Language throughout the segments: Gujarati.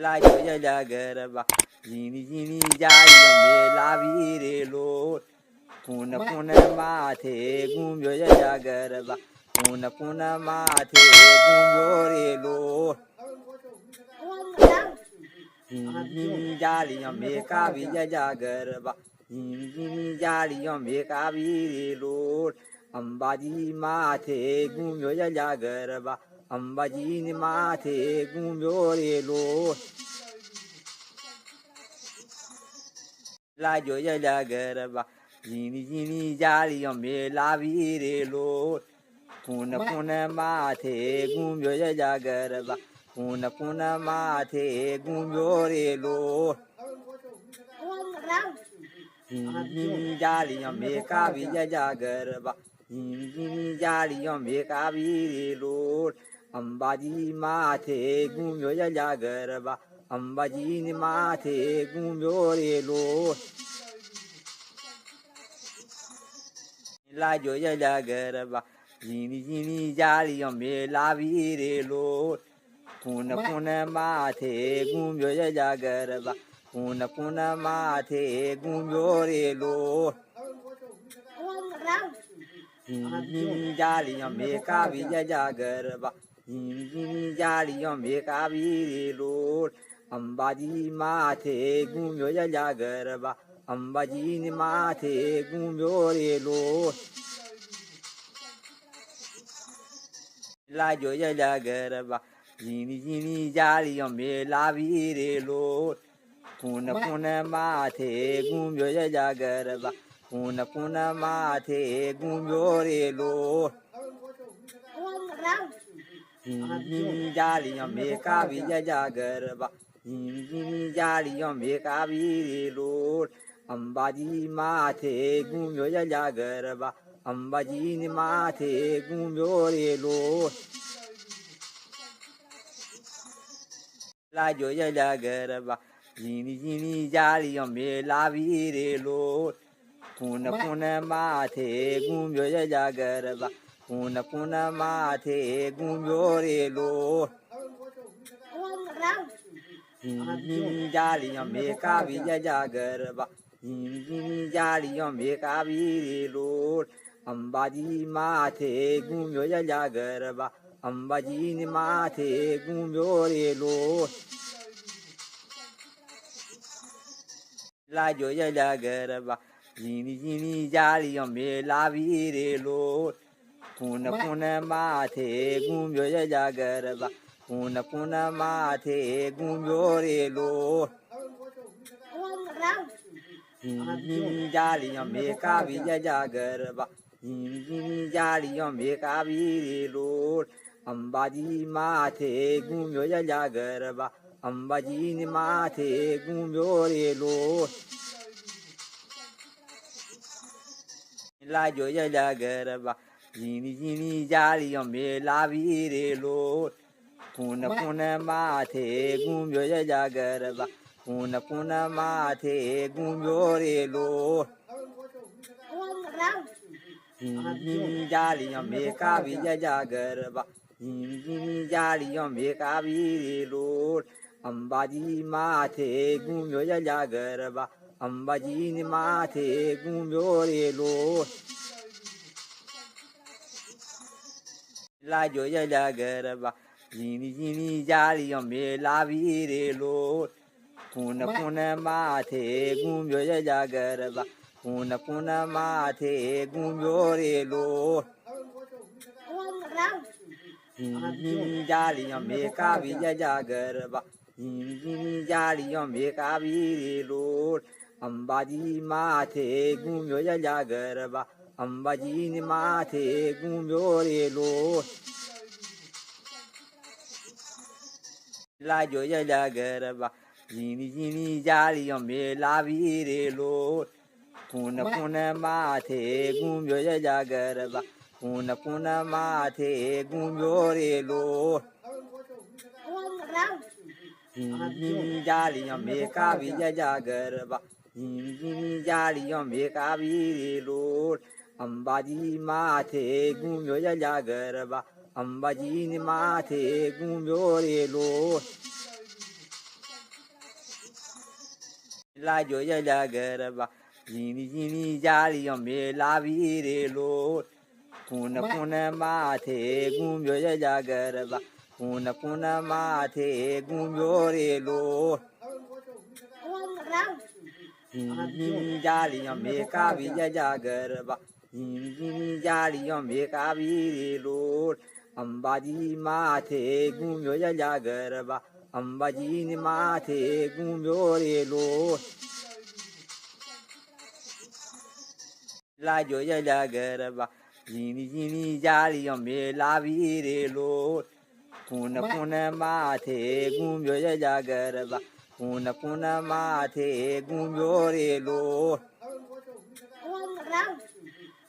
લાજો જજા ગરબા ઝીણી ઝીણી જાળી અમે લાવી રે લોટ કુન કુન માથે ગુંજો જજા ગરબા કુન કુન માથે ગુંજો રે લોટ ઝીણી ઝીણી જાળી અમે કાવી જજા ગરબા ઝીણી ઝીણી જાળી અમે કાવી રે લોટ અંબાજી માથે ગુંજો જજા ગરબા અંબાજી માથે ગુંજો રે લોટ લાજો જજા ગરબા ઝીણી ઝીણી જાળી અમે લાવી રે લોટ કુન કુન માથે ગુંજો જજા ગરબા કુન કુન માથે ગુંજો રે લોટ ઝીણી ઝીણી જાળી અમે કાવી જજા ગરબા ઝીણી ઝીણી જાળી અમે કાવી રે લોટ અંબાજી માથે ગુંજો જજા ગરબા અંબાજી માથે ગુંજો રે લોટ લાજો જજા ગરબા ઝીણી ઝીણી જાળી અમે લાવી રે લોટ કુન કુન માથે ગુંજો જજા ગરબા કુન કુન માથે ગુંજો રે લોટ ઝીણી ઝીણી જાળી અમે કાવી જજા ગરબા ઝીણી ઝીણી જાળી અમે કાવી રે લોટ અંબાજી માથે ગુંજો જજા ગરબા અંબાજી માથે ગુંજો રે લોટ લાજો જજા ગરબા ઝીણી ઝીણી જાળી અમે લાવી રે લોટ કુન કુન માથે ગુંજો જજા ગરબા કુન કુન માથે ગુંજો રે લોટ ઝીણી ઝીણી જાળી અમે કાવી જજા ગરબા ઝીણી ઝીણી જાળી અમે કાવી રે લોટ અંબાજી માથે ગુંજો જજા ગરબા અંબાજી માથે ગુંજો રે લોટ લાજો જજા ગરબા ઝીણી ઝીણી જાળી અમે લાવી રે લોટ કુન કુન માથે ગુંજો જજા ગરબા કુન કુન માથે ગુંજો રે લોટ ઝીણી ઝીણી જાળી અમે કાવી જજા ગરબા ઝીણી ઝીણી જાળી અમે કાવી રે લોટ અંબાજી માથે ગુંજો જજા ગરબા અંબાજી માથે ગુંજો રે લોટ લાજો જજા ગરબા ઝીણી ઝીણી જાળી અમે લાવી રે લોટ કુન કુન માથે ગુંજો જજા ગરબા કુન કુન માથે ગુંજો રે લોટ ઝીણી ઝીણી જાળી અમે કાવી જજા ગરબા ઝીણી ઝીણી જાળી અમે કાવી રે લોટ અંબાજી માથે ગુંજો જજા ગરબા અંબાજી માથે ગુંજો રે લોટ લાજો જજા ગરબા ઝીણી ઝીણી જાળી અમે લાવી રે લોટ કુન કુન માથે ગુંજો જજા ગરબા કુન કુન માથે ગુંજો રે લોટ ઝીણી ઝીણી જાળી અમે કાવી જજા ગરબા ઝીણી ઝીણી જાળી અમે કાવી રે લોટ અંબાજી માથે ગુંજો જજા ગરબા અંબાજી માથે ગુંજો રે લોટ લાજો જજા ગરબા ઝીણી ઝીણી જાળી અમે લાવી રે લોટ કુન કુન માથે ગુંજો જજા ગરબા કુન કુન માથે ગુંજો રે લોટ ઝીણી ઝીણી જાળી અમે કાવી જજા ગરબા ઝીણી ઝીણી જાળી અમે કાવી રે લોટ અંબાજી માથે ગુંજો જજા ગરબા અંબાજી માથે ગુંજો રે લોટ લાજો જજા ગરબા ઝીણી ઝીણી જાળી અમે લાવી રે લોટ કુન કુન માથે ગુંજો જજા ગરબા કુન કુન માથે ગુંજો રે લોટ ઝીણી ઝીણી જાળી અમે કાવી જજા ગરબા ઝીણી ઝીણી જાળી અમે કાવી રે લોટ અંબાજી માથે ગુંજો જજા ગરબા અંબાજી માથે ગુંજો રે લોટ လာကြရကြကရပါရင်းနီကြားလီရောမေလာပြီးရေလို့ခုနမသေးကူမျိုးရကြကရပါခုနမသေးကူမျိုးရေလို့ရင်းကြားလီရောမေကားပြီးရကြကရပါရင်းကြားလီရောမေကားပြီးရေလို့အမ်ဘာကြီးမသေးကူမျိုးရကြကရပါအမ်ဘာကြီးနီမသေးကူမျိုးရေလို့လာကြရကြကရပါရင်းနီကြားလီရောမေလာပြီးရေလို့ခုနမသေးကူမျိုးရကြကရပါခုနမသေးကူမျိုးရေလို့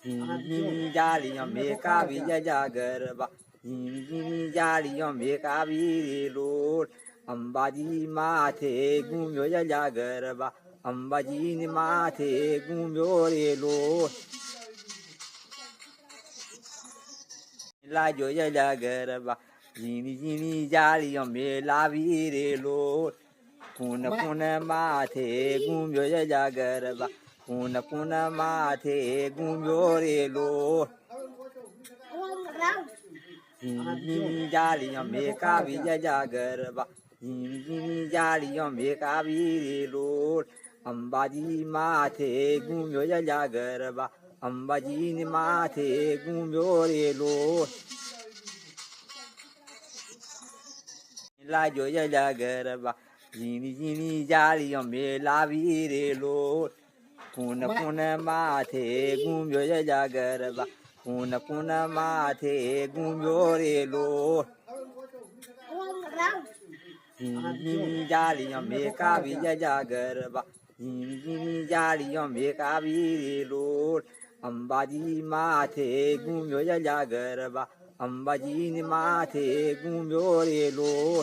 ရင်းကြားလီရောမေကားပြီးရကြကရပါရင်းကြားလီရောမေကားပြီးရေလို့အမ်ဘာကြီးမသေးကူမျိုးရကြကရပါအမ်ဘာကြီးနီမသေးကူမျိုးရေလို့လာကြရကြကရပါရင်းကြားလီရောမေလာပြီးရေလို့ခုနမသေးကူမျိုးရကြကရပါခုနမသေးကူမျိုးရေလို့ရင်းကြားလီရောမေကားပြီးရကြကရပါရင်းကြားလီရောမေကားပြီးရေလို့အမ်ဘာကြီးမသေးကူမျိုးရကြကရပါအမ်ဘာကြီးနီမသေးကူမျိုးရေလို့လာကြရကြကရပါရင်းကြားလီရောမေလာပြီးရေလို့ခုနမသေးကူမျိုးရကြကရပါခုနမသေးကူမျိုးရေလို့ရင်းကြားလီရောမေကားပြီးရကြကရပါရင်းကြားလီရောမေကားပြီးရေလို့အမ်ဘာကြီးမသေးကူမျိုးရကြကရပါအမ်ဘာကြီးနီမသေးကူမျိုးရေလို့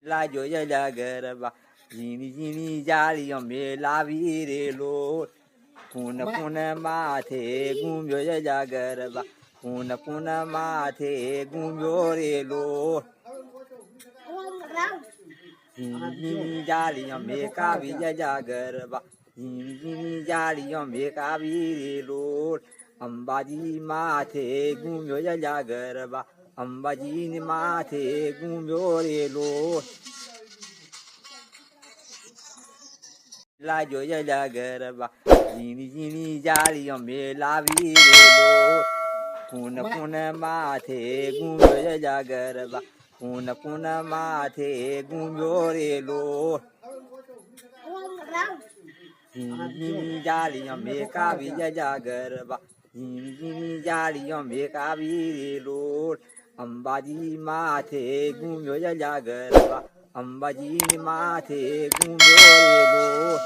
လာကြရကြကရပါရင်းကြားလီရောမေလာပြီးရေလို့ခုနမသေးကူမျိုးရကြကရပါခုနမသေးကူမျိုးရေလို့ရင်းကြားလီရောမေကားပြီးရကြကရပါရင်းကြားလီရောမေကားပြီးရေလို့အမ်ဘာကြီးမသေးကူမျိုးရကြကရပါအမ်ဘာကြီးနီမသေးကူမျိုးရေလို့လာကြရကြကရပါရင်းကြားလီရောမေလာပြီးရေလို့ခုနမသေးကူမျိုးရကြကရပါခုနမသေးကူမျိုးရေလို့ရင်းကြားလီရောမေကားပြီးရကြကရပါရင်းကြားလီရောမေကားပြီးရေလို့အမ်ဘာကြီးမသေးကူမျိုးရကြကရပါအမ်ဘာကြီးနီမသေးကူမျိုးရေလို့